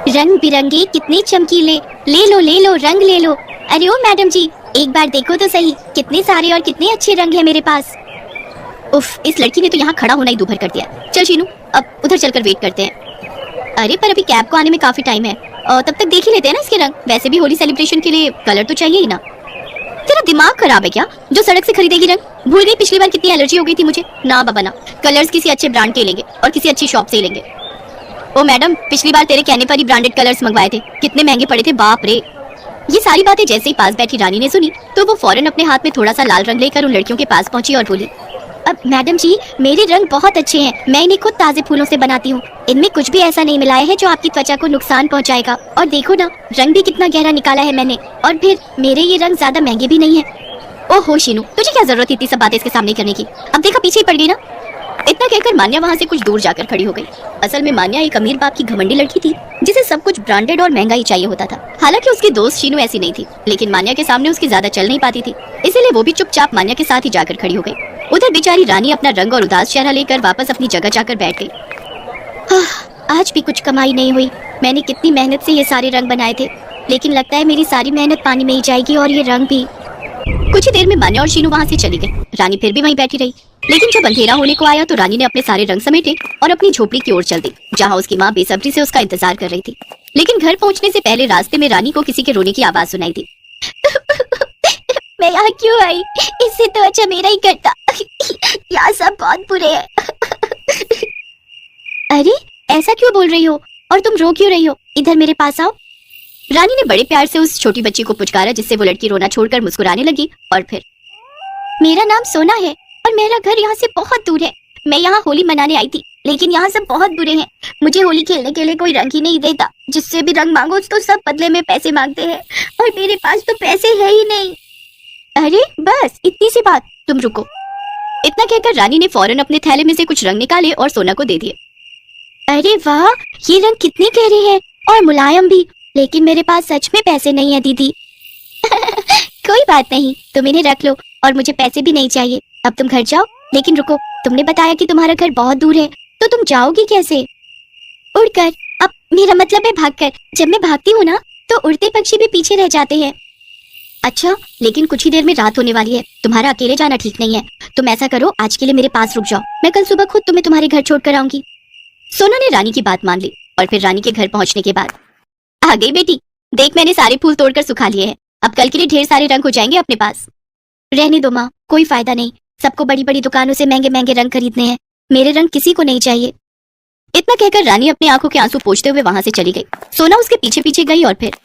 रंग बिरंगे कितने चमकीले, ले लो रंग ले लो। अरे ओ मैडम जी, एक बार देखो तो सही, कितने सारे और कितने अच्छे रंग हैं मेरे पास। उफ, इस लड़की ने तो यहाँ खड़ा होना ही दूभर कर दिया। चल शीनू, अब उधर चलकर वेट करते हैं। अरे पर अभी कैब को आने में काफी टाइम है, तब तक देख ही लेते हैं ना इसके रंग। वैसे भी होली सेलिब्रेशन के लिए कलर तो चाहिए ही ना। तेरा दिमाग खराब है क्या, जो सड़क से खरीदेगी रंग? भूल गई पिछली बार कितनी एलर्जी हो गई थी मुझे। ना बाबा ना, कलर्स किसी अच्छे ब्रांड के लेंगे और किसी अच्छी शॉप से ही लेंगे। ओ मैडम, पिछली बार तेरे कहने पर ही ब्रांडेड कलर्स मंगवाए थे, कितने महंगे पड़े थे, बाप रे। ये सारी बातें जैसे ही पास बैठी रानी ने सुनी तो वो फौरन अपने हाथ में थोड़ा सा लाल रंग लेकर उन लड़कियों के पास पहुंची और बोली, अब मैडम जी, मेरे रंग बहुत अच्छे हैं, मैं इन्हें खुद ताजे फूलों से बनाती हूँ। इनमें कुछ भी ऐसा नहीं मिलाया है जो आपकी त्वचा को नुकसान पहुँचाएगा। और देखो ना, रंग भी कितना गहरा निकाला है मैंने, और फिर मेरे ये रंग ज्यादा महंगे भी नहीं है। ओहो शीनू, तुझे क्या जरूरत थी इतनी सब बातें इसके सामने करने की? अब देखा पीछे ही पड़ गई ना। इतना कहकर मान्या वहाँ से कुछ दूर जाकर खड़ी हो गई। असल में मान्या एक अमीर बाप की घमंडी लड़की थी जिसे सब कुछ ब्रांडेड और महंगा ही चाहिए होता था। हालांकि उसकी दोस्त शीनू ऐसी नहीं थी, लेकिन मान्या के सामने उसकी ज्यादा चल नहीं पाती थी, इसीलिए वो भी चुपचाप मान्या के साथ ही जाकर खड़ी हो गई। उधर बेचारी रानी अपना रंग और उदास चेहरा लेकर वापस अपनी जगह जाकर बैठ गई। आज भी कुछ कमाई नहीं हुई। मैंने कितनी मेहनत से ये सारे रंग बनाए थे, लेकिन लगता है मेरी सारी मेहनत पानी में ही जाएगी और ये रंग भी। कुछ ही देर में मान्या और शीनू वहाँ से चली गई। रानी फिर भी वहीं बैठी रही, लेकिन जब अंधेरा होने को आया तो रानी ने अपने सारे रंग समेटे और अपनी झोपड़ी की ओर चल दी, जहाँ उसकी माँ बेसब्री से उसका इंतजार कर रही थी। लेकिन घर पहुँचने से पहले रास्ते में रानी को किसी के रोने की आवाज सुनाई दी। मैं यहाँ क्यों आई? इससे तो अच्छा मेरा ही करता। यहाँ सब बहुत बुरे हैं। अरे ऐसा क्यों बोल रही हो, और तुम रो क्यों रही हो? इधर मेरे पास आओ। रानी ने बड़े प्यार से उस छोटी बच्ची को पुचकारा, जिससे वो लड़की रोना छोड़कर मुस्कुराने लगी और फिर, मेरा नाम सोना है और मेरा घर यहाँ से बहुत दूर है। मैं यहाँ होली मनाने आई थी, लेकिन यहाँ सब बहुत बुरे हैं। मुझे होली खेलने के लिए कोई रंग ही नहीं देता। जिससे भी रंग मांगो तो सब बदले में पैसे मांगते हैं, और मेरे पास तो पैसे है ही नहीं। अरे बस इतनी सी बात, तुम रुको। इतना कहकर रानी ने फौरन अपने थैले में से कुछ रंग निकाले और सोना को दे दिए। अरे वाह, ये रंग कितने गहरे हैं और मुलायम भी, लेकिन मेरे पास सच में पैसे नहीं है दीदी। कोई बात नहीं, तुम इन्हें रख लो और मुझे पैसे भी नहीं चाहिए। अब तुम घर जाओ। लेकिन रुको, तुमने बताया कि तुम्हारा घर बहुत दूर है, तो तुम जाओगी कैसे? उड़कर। अब मेरा मतलब है भागकर। जब मैं भागती हूँ ना, तो उड़ते पक्षी भी पीछे रह जाते हैं। अच्छा, लेकिन कुछ ही देर में रात होने वाली है, तुम्हारा अकेले जाना ठीक नहीं है। तुम ऐसा करो, आज के लिए मेरे पास रुक जाओ, मैं कल सुबह खुद तुम्हें तुम्हारे घर छोड़ कर आऊंगी। सोना ने रानी की बात मान ली और फिर रानी के घर पहुंचने के बाद, आ गई बेटी, देख मैंने सारे फूल तोड़कर सुखा लिए हैं। अब कल के लिए ढेर सारे रंग हो जाएंगे अपने पास। रहने दो माँ, कोई फायदा नहीं। सबको बड़ी बड़ी दुकानों से महंगे महंगे रंग खरीदने हैं, मेरे रंग किसी को नहीं चाहिए। इतना कहकर रानी अपनी आंखों के आंसू पोंछते हुए वहां से चली गई। सोना उसके पीछे पीछे गई और फिर,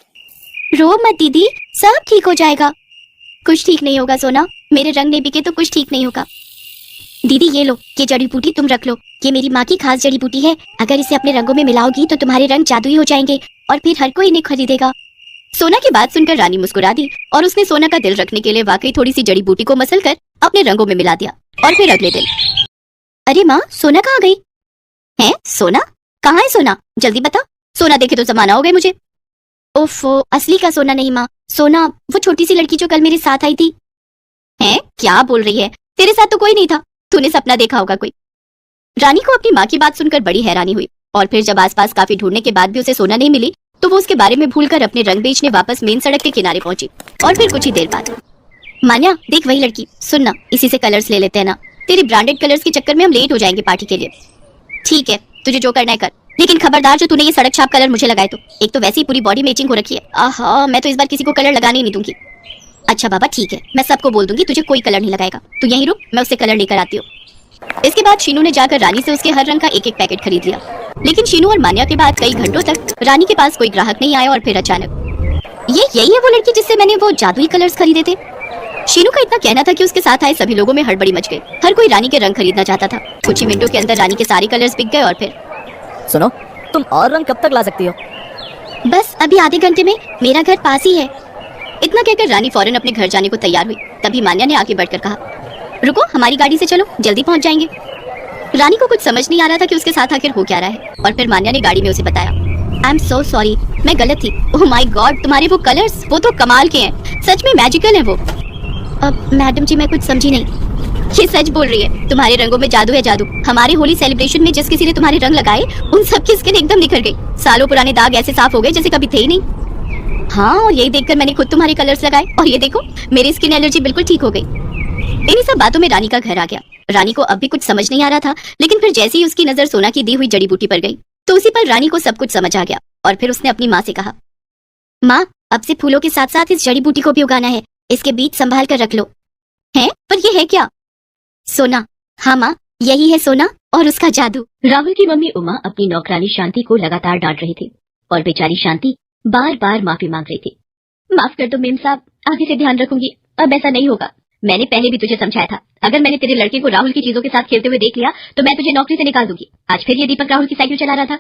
रो मत दीदी, सब ठीक हो जाएगा। कुछ ठीक नहीं होगा सोना, मेरे रंग नहीं बिके तो कुछ ठीक नहीं होगा। दीदी ये लो, ये जड़ी बूटी तुम रख लो, ये मेरी माँ की खास जड़ी बूटी है। अगर इसे अपने रंगों में मिलाओगी तो तुम्हारे रंग जादुई हो जाएंगे और फिर हर कोई इन्हें खरीदेगा। सोना की बात सुनकर रानी मुस्कुरा दी और उसने सोना का दिल रखने के लिए वाकई थोड़ी सी जड़ी बूटी को मसल कर अपने रंगों में मिला दिया। और फिर अगले दिन, अरे माँ, सोना कहाँ गई है? सोना कहाँ है? सोना जल्दी बता, सोना देखे तो जमाना हो गए मुझे। ओफो, असली का सोना नहीं माँ, सोना वो छोटी सी लड़की जो कल मेरे साथ आई थी। हैं? क्या बोल रही है? तेरे साथ तो कोई नहीं था, तूने सपना देखा होगा कोई। रानी को अपनी माँ की बात सुनकर बड़ी हैरानी हुई और फिर जब आसपास काफी ढूंढने के बाद भी उसे सोना नहीं मिली तो वो उसके बारे में भूलकर अपने रंग बेचने वापस मेन सड़क के किनारे पहुंची। और फिर कुछ ही देर बाद, मान्या देख वही लड़की, सुनना, इसी से कलर्स ले लेते हैं ना, तेरी ब्रांडेड कलर्स के चक्कर में हम लेट हो जाएंगे पार्टी के लिए। ठीक है, तुझे जो करना है कर, लेकिन खबरदार जो तूने ये सड़क छाप कलर मुझे लगाए तो। एक तो वैसे ही पूरी बॉडी में इचिंग हो रखी है। आहा, मैं तो इस बार किसी को कलर लगाने ही नहीं दूंगी। अच्छा बाबा ठीक है, मैं सबको बोल दूंगी तुझे कोई कलर नहीं लगाएगा, तू यहीं रुक, मैं उससे कलर लेकर आती हूँ। इसके बाद शीनू ने जाकर रानी से उसके हर रंग का एक एक पैकेट खरीद लिया। लेकिन शीनू और मान्या के बाद कई घंटों तक रानी के पास कोई ग्राहक नहीं आया और फिर अचानक, यही है वो लड़की जिससे मैंने वो जादुई कलर्स खरीदे थे। शीनू का इतना कहना था कि उसके साथ आए सभी लोगों में हड़बड़ी मच गई। हर कोई रानी के रंग खरीदना चाहता था। कुछ ही मिनटों के अंदर रानी के सारे कलर्स बिक गए और फिर, सुनो, तुम और रंग कब तक ला सकती हो? बस अभी आधे घंटे में, मेरा घर पास ही है। इतना कहकर रानी फौरन अपने घर जाने को तैयार हुई। तभी मान्या ने आगे बढ़कर कहा, रुको, हमारी गाड़ी से चलो, जल्दी पहुंच जाएंगे। रानी को कुछ समझ नहीं आ रहा था कि उसके साथ आखिर हो क्या रहा है और फिर मान्या ने गाड़ी में उसे बताया, आई एम सो सॉरी, मैं गलत थी। ओह माय गॉड, तुम्हारे वो कलर्स, वो तो कमाल के हैं, सच में मैजिकल है वो। अब मैडम जी मैं कुछ समझी नहीं। ये सच बोल रही है, तुम्हारे रंगों में जादू है जादू। हमारे होली सेलिब्रेशन में जिस किसी ने तुम्हारे रंग लगाए उन सब की स्किन एकदम निखर गई। सालों पुराने दाग ऐसे साफ हो गए जैसे कभी थे ही नहीं। हाँ, और यही देखकर मैंने खुद तुम्हारे कलर्स लगाए और ये देखो मेरी स्किन एलर्जी बिल्कुल ठीक हो गई। इन्हीं सब बातों में रानी का घर आ गया। रानी को अब भी कुछ समझ नहीं आ रहा था, लेकिन फिर जैसे ही उसकी नजर सोना की दी हुई जड़ी बूटी पर गई तो उसी पर रानी को सब कुछ समझ आ गया। और फिर उसने अपनी माँ से कहा, माँ अब से फूलों के साथ साथ इस जड़ी बूटी को भी उगाना है, इसके बीज संभाल कर रख लो। है? पर ये है क्या? सोना। हाँ माँ, यही है सोना और उसका जादू। राहुल की मम्मी उमा अपनी नौकरानी शांति को लगातार डांट रही थी और बेचारी शांति बार बार माफी मांग रही थी। माफ कर दो मेम साहब, आगे से ध्यान रखूंगी, अब ऐसा नहीं होगा। मैंने पहले भी तुझे समझाया था, अगर मैंने तेरे लड़के को राहुल की चीजों के साथ खेलते हुए देख लिया तो मैं तुझे नौकरी से निकाल दूंगी। आज फिर ये दीपक राहुल की साइकिल चला रहा था।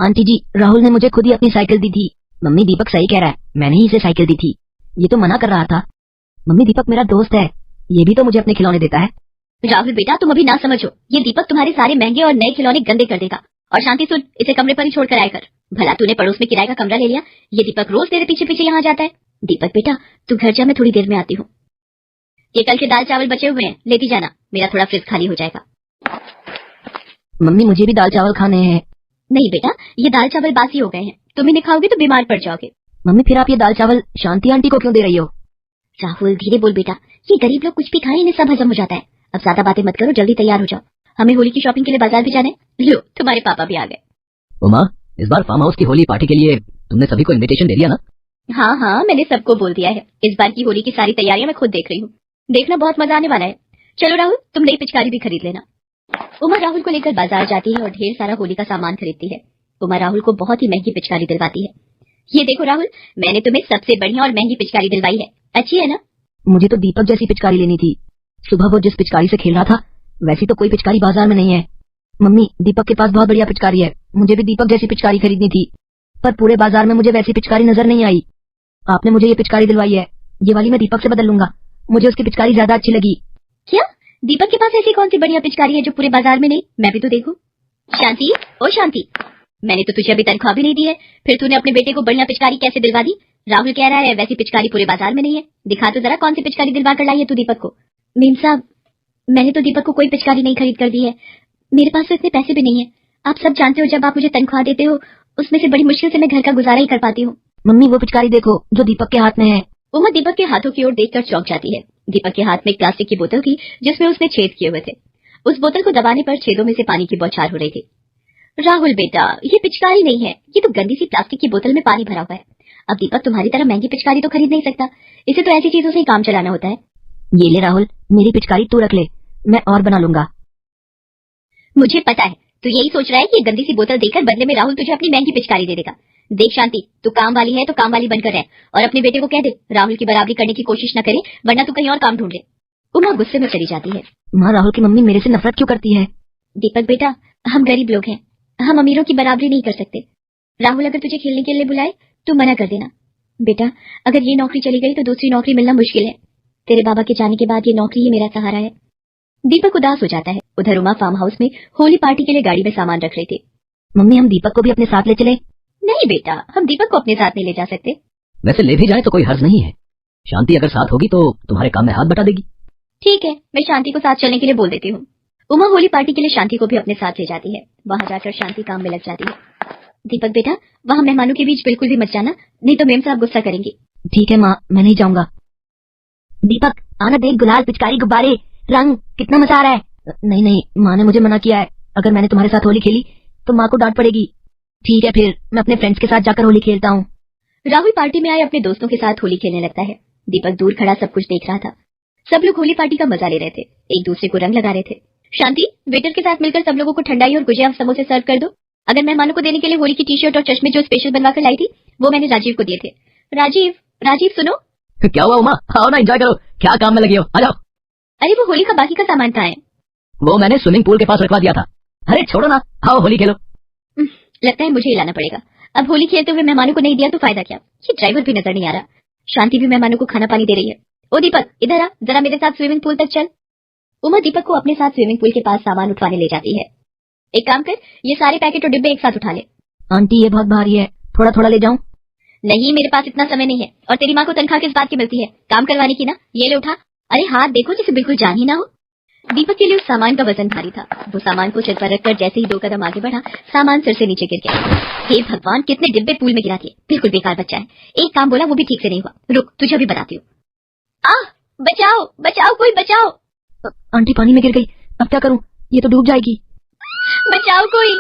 आंटी जी, राहुल ने मुझे खुद ही अपनी साइकिल दी थी। मम्मी दीपक सही कह रहा है, मैंने ही इसे साइकिल दी थी। ये तो मना कर रहा था। मम्मी दीपक मेरा दोस्त है, ये भी तो मुझे अपने खिलौने देता है। राहुल बेटा तुम अभी ना समझो, ये दीपक तुम्हारे सारे महंगे और नए खिलौने गंदे कर देगा। और शांति सुन, इसे कमरे पर ही छोड़ कर आया कर। भला तूने पड़ोस में किराए का कमरा ले लिया, ये दीपक रोज तेरे पीछे पीछे यहाँ जाता है। दीपक बेटा तू घर जा, मैं थोड़ी देर में आती हूँ। ये कल के दाल चावल बचे हुए हैं, लेती जाना, मेरा थोड़ा फ्रिज खाली हो जाएगा। मम्मी मुझे भी दाल चावल खाने हैं। नहीं बेटा, ये दाल चावल बासी हो गए हैं, तुम इन्हें खाओगे तो बीमार पड़ जाओगे। मम्मी फिर आप ये दाल चावल शांति आंटी को क्यों दे रही हो? राहुल धीरे बोल बेटा, ये गरीब लोग कुछ भी खाएं इन्हें सब हजम हो जाता है। अब ज्यादा बातें मत करो, जल्दी तैयार हो जाओ, हमें होली की शॉपिंग के लिए बाजार भी जाना है। लो तुम्हारे पापा भी आ गए। उमा, इस बार फार्म हाउस की होली पार्टी के लिए तुमने सभी को इनविटेशन दे दिया ना? हाँ हाँ, मैंने सबको बोल दिया है। इस बार की होली की सारी तैयारियां मैं खुद देख रही हूँ, देखना बहुत मजा आने वाला है। चलो राहुल, तुम नई पिचकारी भी खरीद लेना। उमा राहुल को लेकर बाजार जाती है और ढेर सारा होली का सामान खरीदती है। उमा राहुल को बहुत ही महंगी पिचकारी दिलवाती है। ये देखो राहुल, मैंने तुम्हें सबसे बढ़िया और महंगी पिचकारी दिलवाई है, अच्छी है ना? मुझे तो दीपक जैसी पिचकारी लेनी थी। सुबह वो जिस पिचकारी से खेल रहा था वैसी तो कोई पिचकारी बाजार में नहीं है। मम्मी दीपक के पास बहुत बढ़िया पिचकारी है, मुझे भी दीपक जैसी पिचकारी खरीदनी थी, पर पूरे बाजार में मुझे वैसी पिचकारी नजर नहीं आई। आपने मुझे ये पिचकारी दिलवाई है, ये वाली मैं दीपक से बदल लूंगा, मुझे उसकी पिचकारी ज्यादा अच्छी लगी। क्या दीपक के पास ऐसी कौन सी बढ़िया पिचकारी है जो पूरे बाजार में नहीं? मैं भी तो देखूं। शांति, ओ शांति, मैंने तो तुझे अभी तनख्वाह भी नहीं दी है, फिर तूने अपने बेटे को बढ़िया पिचकारी कैसे दिलवा दी? राहुल कह रहा है वैसी पिचकारी पूरे बाजार में नहीं है, दिखा तो जरा कौन सी पिचकारी दिलवा कर लाई है तू दीपक को। मीम साहब, मैंने तो दीपक को कोई पिचकारी नहीं खरीद कर दी है, मेरे पास तो इतने पैसे भी नहीं है। आप सब जानते हो जब आप मुझे तनख्वाह देते हो उसमें से बड़ी मुश्किल से मैं घर का गुजारा ही कर पाती हूँ। मम्मी वो पिचकारी देखो जो दीपक के हाथ में है। उमा दीपक के हाथों की ओर देखकर चौंक जाती है। दीपक के हाथ में एक प्लास्टिक की बोतल थी जिसमें उसने छेद किए हुए थे। उस बोतल को दबाने पर छेदों में से पानी की बौछार हो रही थी। राहुल बेटा, ये पिचकारी नहीं है, ये तो गंदी सी प्लास्टिक की बोतल में पानी भरा हुआ है। अब दीपक तुम्हारी तरह महंगी पिचकारी तो खरीद नहीं सकता, इसे तो ऐसी चीजों से ही काम चलाना होता है। ये ले राहुल, मेरी पिचकारी तू रख ले, मैं और बना लूंगा। मुझे पता है तू यही सोच रहा है कि ये गंदी सी बोतल देकर बदले में राहुल तुझे अपनी महंगी पिचकारी दे देगा। देख शांति, तू काम वाली है तो काम वाली बनकर रह और अपने बेटे को कह दे राहुल की बराबरी करने की कोशिश न करे, वरना तू कहीं और काम ढूंढ ले। उमा गुस्से में चली जाती है। माँ, राहुल की मम्मी मेरे से नफरत क्यों करती है? दीपक बेटा, हम गरीब लोग हैं, हम अमीरों की बराबरी नहीं कर सकते। राहुल अगर तुझे खेलने के लिए बुलाए तो मना कर देना। बेटा, अगर ये नौकरी चली गई तो दूसरी नौकरी मिलना मुश्किल है। तेरे बाबा के जाने के बाद ये नौकरी ही मेरा सहारा है। दीपक उदास हो जाता है। उधर उमा फार्म हाउस में होली पार्टी के लिए गाड़ी में सामान रख रही थी। मम्मी हम दीपक को भी अपने साथ ले चले? नहीं बेटा, हम दीपक को अपने साथ नहीं ले जा सकते। वैसे ले भी जाए तो कोई हर्ज नहीं है, शांति अगर साथ होगी तो तुम्हारे काम में हाथ बटा देगी। ठीक है, मैं शांति को साथ चलने के लिए बोल देती हूँ। उमा होली पार्टी के लिए शांति को भी अपने साथ ले जाती है। वहाँ जाकर शांति काम में लग जाती है। दीपक बेटा, वहाँ मेहमानों के बीच बिल्कुल भी मत जाना, नहीं तो मेम साहब गुस्सा करेंगी। ठीक है माँ, मैं नहीं जाऊंगा। दीपक आना देख, गुलाल, पिचकारी, गुब्बारे, रंग, कितना मजा आ रहा है। नहीं नहीं, माँ ने मुझे मना किया है, अगर मैंने तुम्हारे साथ होली खेली तो माँ को डांट पड़ेगी। ठीक है, फिर मैं अपने फ्रेंड्स के साथ जाकर होली खेलता हूँ। राहुल पार्टी में आए अपने दोस्तों के साथ होली खेलने लगता है। दीपक दूर खड़ा सब कुछ देख रहा था। सब लोग होली पार्टी का मजा ले रहे थे, एक दूसरे को रंग लगा रहे थे। शांति, वेटर के साथ मिलकर सब लोगों को ठंडाई और गुजिया समोसे सर्व कर दो। अगर मेहमानों को देने के लिए होली की टी शर्ट और चश्मे जो स्पेशल बनवा कर लाई थी वो मैंने राजीव को दिए थे। राजीव, राजीव सुनो। क्या हुआ उमा, आओ ना, एंजॉय करो, क्या काम में लगे हो, आ जाओ। अरे वो होली का बाकी का सामान कहाँ है? वो मैंने स्विमिंग पूल के पास रखवा दिया था। अरे छोड़ो ना, आओ होली खेलो। लगता है मुझे ही लाना पड़ेगा। अब होली खेलते हुए मेहमानों को नहीं दिया तो फायदा क्या? ये ड्राइवर भी नजर नहीं आ रहा। शांति भी मेहमानों को खाना पानी दे रही है। ओ दीपक, इधर आ, जरा मेरे साथ स्विमिंग पूल तक चल। उमा दीपक को अपने साथ स्विमिंग पूल के पास सामान उठवाने ले जाती है। एक काम कर, ये सारे पैकेट और डिब्बे एक साथ उठा ले। आंटी ये बहुत भारी है, थोड़ा थोड़ा ले जाऊं? नहीं, मेरे पास इतना समय नहीं है। और तेरी माँ को तनख्वाह किस बात की मिलती है? काम करवाने की ना। ये ले उठा। अरे हाथ देखो जिसे बिल्कुल जान ही ना हो। दीपक के लिए उस सामान का वजन भारी था। वो सामान को सिर पर रखकर जैसे ही 2 कदम आगे बढ़ा, सामान सिर से नीचे गिर गया। हे भगवान, कितने डिब्बे पूल में गिरा दिए। बिल्कुल बेकार बच्चा है। एक काम बोला वो भी ठीक से नहीं हुआ। रुक, तुझे अभी बताती हूँ। बचाओ बचाओ, कोई बचाओ। आंटी पानी में गिर गई, अब क्या करूं? ये तो डूब जाएगी। बचाओ कोई।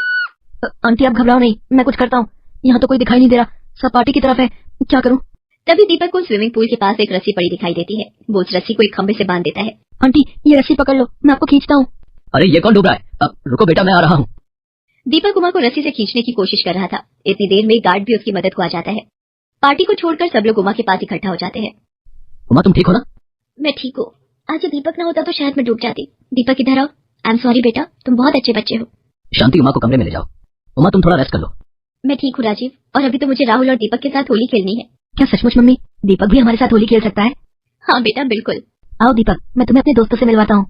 आंटी आप घबराओ नहीं, मैं कुछ करता हूँ। यहाँ तो कोई दिखाई नहीं दे रहा, सब पार्टी की तरफ है, क्या करूं? तभी दीपक को स्विमिंग पूल के पास एक रस्सी पड़ी दिखाई देती है। वो उस रस्सी को एक खंभे से बांध देता है। आंटी ये रस्सी पकड़ लो, मैं आपको खींचता हूँ। अरे ये कौन डूब रहा है? अब रुको बेटा, मैं आ रहा हूँ। दीपक उमा को रस्सी से खींचने की कोशिश कर रहा था। इतनी देर में गार्ड भी उसकी मदद को आ जाता है। पार्टी को छोड़कर सब लोग उमा के पास इकट्ठा हो जाते हैं। उमा तुम ठीक हो ना? मैं ठीक हूँ। आज ये दीपक ना होता तो शायद मैं डूब जाती। दीपक इधर आओ। आई एम सॉरी बेटा, तुम बहुत अच्छे बच्चे हो। शांति, उमा को कमरे में ले जाओ। उमा तुम थोड़ा रेस्ट कर लो। मैं ठीक हूँ राजीव, और अभी तो मुझे राहुल और दीपक के साथ होली खेलनी है। क्या सचमुच मम्मी? दीपक भी हमारे साथ होली खेल सकता है? हाँ बेटा, बिल्कुल। आओ दीपक, मैं तुम्हें अपने दोस्तों से मिलवाता हूँ।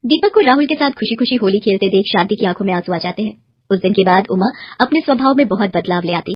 दीपक को राहुल के साथ खुशी खुशी होली खेलते देख शांति की आंखों में आंसू आ जाते हैं। उस दिन के बाद उमा अपने स्वभाव में बहुत बदलाव ले आती।